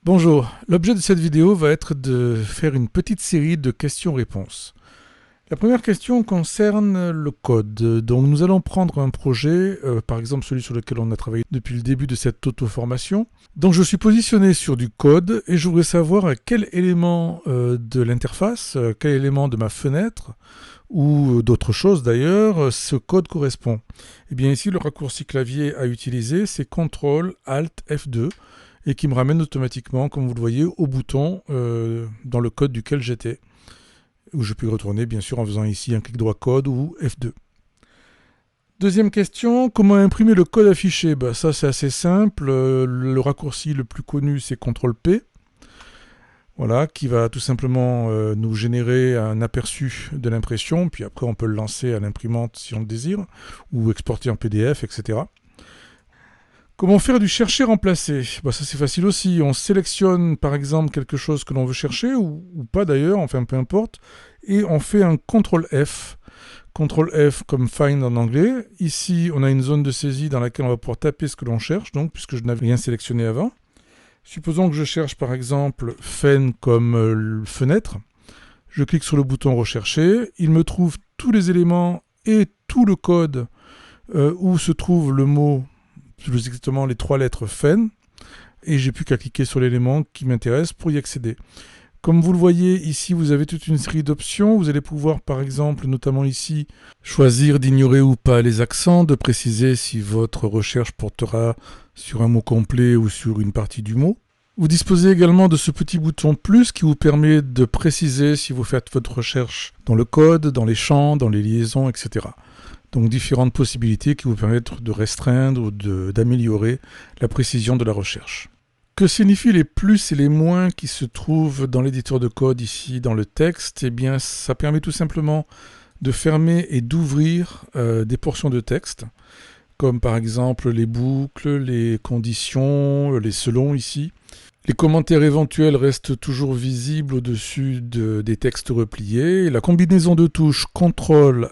Bonjour, l'objet de cette vidéo va être de faire une petite série de questions-réponses. La première question concerne le code. Donc nous allons prendre un projet, par exemple celui sur lequel on a travaillé depuis le début de cette auto-formation. Donc je suis positionné sur du code et je voudrais savoir à quel élément de l'interface, quel élément de ma fenêtre ou d'autres choses d'ailleurs, ce code correspond. Et bien ici le raccourci clavier à utiliser c'est CTRL ALT F2 et qui me ramène automatiquement, comme vous le voyez, au bouton dans le code duquel j'étais, où je peux retourner bien sûr en faisant ici un clic droit code ou F2. Deuxième question, comment imprimer le code affiché? Ça c'est assez simple, le raccourci le plus connu c'est CTRL P, voilà, qui va tout simplement nous générer un aperçu de l'impression, puis après on peut le lancer à l'imprimante si on le désire, ou exporter en PDF, etc. Comment faire du chercher-remplacer? Ça c'est facile aussi, on sélectionne par exemple quelque chose que l'on veut chercher, ou pas d'ailleurs, enfin peu importe, et on fait un CTRL F. CTRL F comme find en anglais. Ici on a une zone de saisie dans laquelle on va pouvoir taper ce que l'on cherche, donc puisque je n'avais rien sélectionné avant. Supposons que je cherche par exemple fen comme fenêtre. Je clique sur le bouton rechercher, il me trouve tous les éléments et tout le code où se trouve le mot, plus exactement les trois lettres fen, et j'ai plus qu'à cliquer sur l'élément qui m'intéresse pour y accéder. Comme vous le voyez ici, vous avez toute une série d'options. Vous allez pouvoir par exemple, notamment ici, choisir d'ignorer ou pas les accents, de préciser si votre recherche portera sur un mot complet ou sur une partie du mot. Vous disposez également de ce petit bouton plus qui vous permet de préciser si vous faites votre recherche dans le code, dans les champs, dans les liaisons, etc. Donc différentes possibilités qui vous permettent de restreindre ou d'améliorer la précision de la recherche. Que signifient les plus et les moins qui se trouvent dans l'éditeur de code ici dans le texte? Eh bien, ça permet tout simplement de fermer et d'ouvrir des portions de texte, comme par exemple les boucles, les conditions, les selon ici. Les commentaires éventuels restent toujours visibles au-dessus des textes repliés. La combinaison de touches CTRL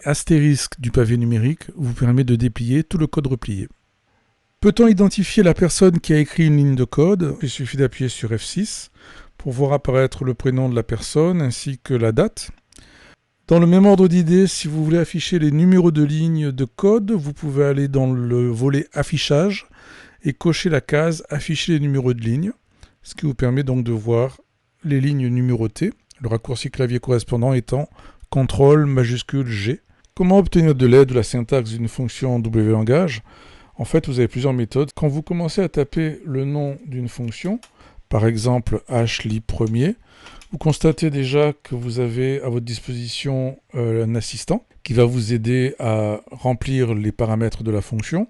* du pavé numérique vous permet de déplier tout le code replié. Peut-on identifier la personne qui a écrit une ligne de code? Il suffit d'appuyer sur F6 pour voir apparaître le prénom de la personne ainsi que la date. Dans le même ordre d'idées, si vous voulez afficher les numéros de lignes de code, vous pouvez aller dans le volet affichage et cocher la case afficher les numéros de ligne, ce qui vous permet donc de voir les lignes numérotées, le raccourci clavier correspondant étant CTRL-G. Comment obtenir de l'aide ou la syntaxe d'une fonction WLangage? En fait, vous avez plusieurs méthodes. Quand vous commencez à taper le nom d'une fonction, par exemple hlib1er, vous constatez déjà que vous avez à votre disposition un assistant qui va vous aider à remplir les paramètres de la fonction.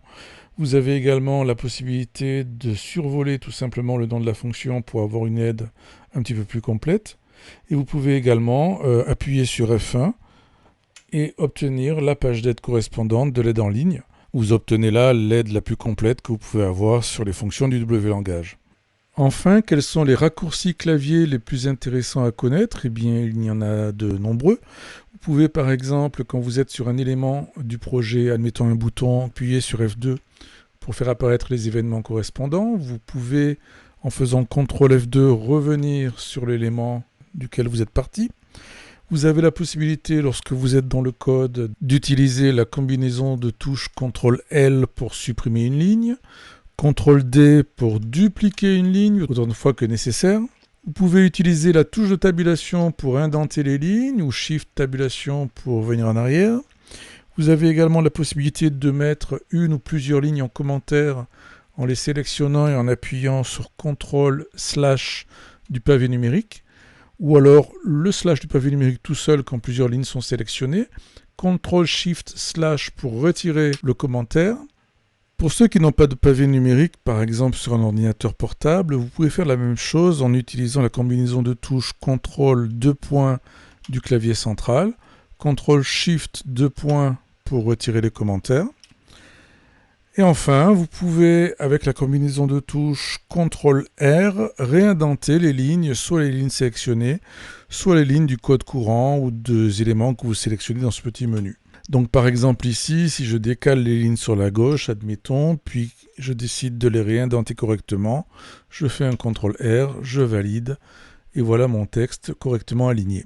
Vous avez également la possibilité de survoler tout simplement le nom de la fonction pour avoir une aide un petit peu plus complète. Et vous pouvez également appuyer sur F1 et obtenir la page d'aide correspondante de l'aide en ligne. Vous obtenez là l'aide la plus complète que vous pouvez avoir sur les fonctions du WLangage. Enfin, quels sont les raccourcis clavier les plus intéressants à connaître? Eh bien, il y en a de nombreux. Vous pouvez par exemple, quand vous êtes sur un élément du projet, admettons un bouton, appuyer sur F2 pour faire apparaître les événements correspondants. Vous pouvez, en faisant CTRL F2, revenir sur l'élément duquel vous êtes parti. Vous avez la possibilité, lorsque vous êtes dans le code, d'utiliser la combinaison de touches CTRL L pour supprimer une ligne, CTRL D pour dupliquer une ligne autant de fois que nécessaire. Vous pouvez utiliser la touche de tabulation pour indenter les lignes ou Shift tabulation pour revenir en arrière. Vous avez également la possibilité de mettre une ou plusieurs lignes en commentaire en les sélectionnant et en appuyant sur CTRL/ du pavé numérique, ou alors le / du pavé numérique tout seul quand plusieurs lignes sont sélectionnées, CTRL-SHIFT/ pour retirer le commentaire. Pour ceux qui n'ont pas de pavé numérique, par exemple sur un ordinateur portable, vous pouvez faire la même chose en utilisant la combinaison de touches CTRL du clavier central, CTRL-SHIFT pour retirer les commentaires. Et enfin, vous pouvez, avec la combinaison de touches CTRL-R, réindenter les lignes, soit les lignes sélectionnées, soit les lignes du code courant ou des éléments que vous sélectionnez dans ce petit menu. Donc par exemple ici, si je décale les lignes sur la gauche, admettons, puis je décide de les réindenter correctement, je fais un CTRL R, je valide, et voilà mon texte correctement aligné.